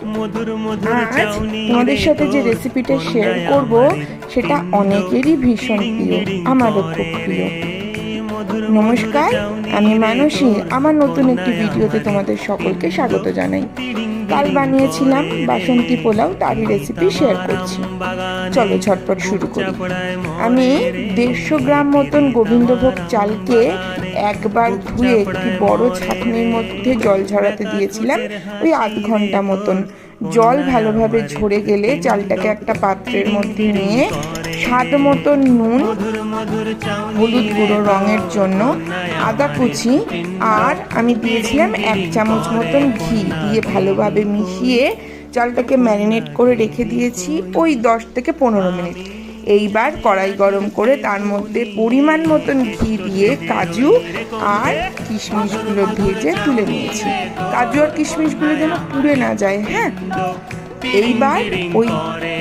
আজ তোমাদের সাথে যে রেসিপিটা শেয়ার করব সেটা অনেকেরই ভীষণ প্রিয়, আমারও খুব প্রিয়। নমস্কার, আমি মানসী। আমার নতুন একটি ভিডিওতে তোমাদের সকলকে স্বাগত জানাই। কাল বানিয়েছিলাম বাসন্তী পোলাও, তারই রেসিপি শেয়ার করছি। চলো ঝটপট শুরু করি। আমি 150 গ্রাম মতন গোবিন্দভোগ চালকে একবার ধুয়ে একটি বড় ছাঁকনির মধ্যে জল ঝরাতে দিয়েছিলাম, ওই আধ ঘন্টা মতন। জল ভালোভাবে ঝরে গেলে চালটাকে একটা পাত্রের মধ্যে নিয়ে স্বাদ মতন নুন, হলুদ গুঁড়ো রঙের জন্য, আদা কুচি, আর আমি দিয়েছিলাম 1 চামচ মতন ঘি দিয়ে ভালোভাবে মিশিয়ে চালটাকে ম্যারিনেট করে রেখে দিয়েছি ওই 10 থেকে 15 মিনিট। এইবার কড়াই গরম করে তার মধ্যে পরিমাণ মতন ঘি দিয়ে কাজু আর কিশমিশগুলো ভেজে তুলে নিয়েছি। কাজু আর কিশমিশগুলো যেন পুড়ে না যায়। হ্যাঁ, এইবার ওই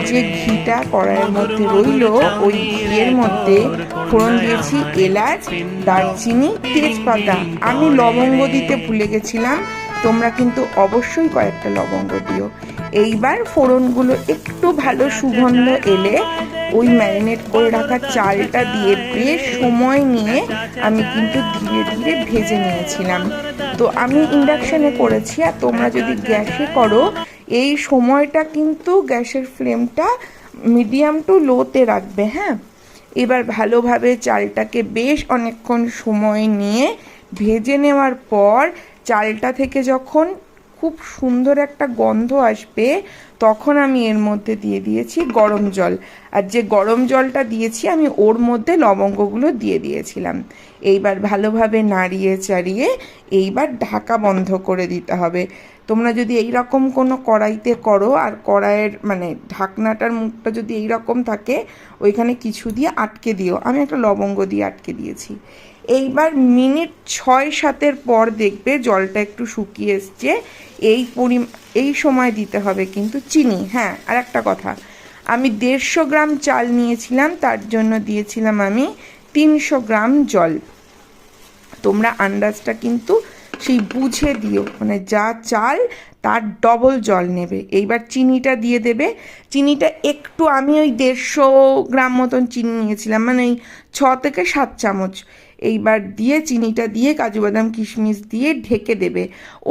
যে ঘিটা কড়াইয়ের মধ্যে রইল, ওই ঘিয়ের মধ্যে ফোড়ন দিয়েছি এলাচ, দারচিনি, তেজপাতা। আমি লবঙ্গ দিতে ভুলে গেছিলাম, তোমরা কিন্তু অবশ্যই কয়েকটা লবঙ্গ দিও। এইবার ফোড়নগুলো একটু ভালো সুগন্ধ এলে ওই ম্যারিনেট করে রাখা চালটা দিয়ে বেশ সময় নিয়ে আমি কিন্তু ধীরে ধীরে ভেজে নিয়েছিলাম। তো আমি ইন্ডাকশানে করেছি, আর তোমরা যদি গ্যাসে করো এই সময়টা কিন্তু গ্যাসের ফ্লেমটা মিডিয়াম টু লোতে রাখবে। হ্যাঁ, এবার ভালোভাবে চালটাকে বেশ অনেকক্ষণ সময় নিয়ে ভেজে নেওয়ার পর চালটা থেকে যখন খুব সুন্দর একটা গন্ধ আসবে তখন আমি এর মধ্যে দিয়ে দিয়েছি গরম জল। আর যে গরম জলটা দিয়েছি আমি ওর মধ্যে লবঙ্গগুলো দিয়ে দিয়েছিলাম। এইবার ভালোভাবে নাড়িয়ে চাড়িয়ে এইবার ঢাকা বন্ধ করে দিতে হবে। তোমরা যদি এই রকম কোনো কড়াইতে করো আর কড়াইয়ের ঢাকনাটার মুখটা যদি এই রকম থাকে, ওইখানে কিছু দিয়ে আটকে দিও। আমি একটা লবঙ্গ দিয়ে আটকে দিয়েছি। এইবার মিনিট 6-7 পর দেখবে জলটা একটু শুকিয়ে এসছে। এই সময় দিতে হবে কিন্তু চিনি। হ্যাঁ, আর একটা কথা, আমি 150 গ্রাম চাল নিয়েছিলাম, তার জন্য দিয়েছিলাম আমি 300 গ্রাম জল। তোমরা আন্দাজটা কিন্তু সেই বুঝে দিও, যা চাল তার ডবল জল নেবে। এইবার চিনিটা দিয়ে দেবে। চিনিটা একটু, আমি ওই 150 গ্রাম মতন চিনি নিয়েছিলাম, ওই 6 থেকে 7 চামচ। এইবার দিয়ে চিনিটা দিয়ে কাজু বাদাম কিশমিশ দিয়ে ঢেকে দেবে।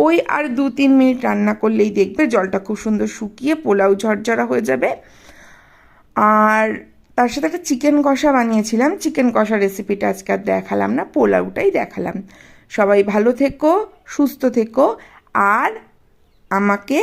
ওই আর 2-3 মিনিট রান্না করলেই দেখবে জলটা খুব সুন্দর শুকিয়ে পোলাও ঝরঝরা হয়ে যাবে। আর তার সাথে একটা চিকেন কষা বানিয়েছিলাম। চিকেন কষা রেসিপিটা আজকে আর দেখালাম না, পোলাওটাই দেখালাম। সবাই ভালো থেকো, সুস্থ থেকো, আর আমাকে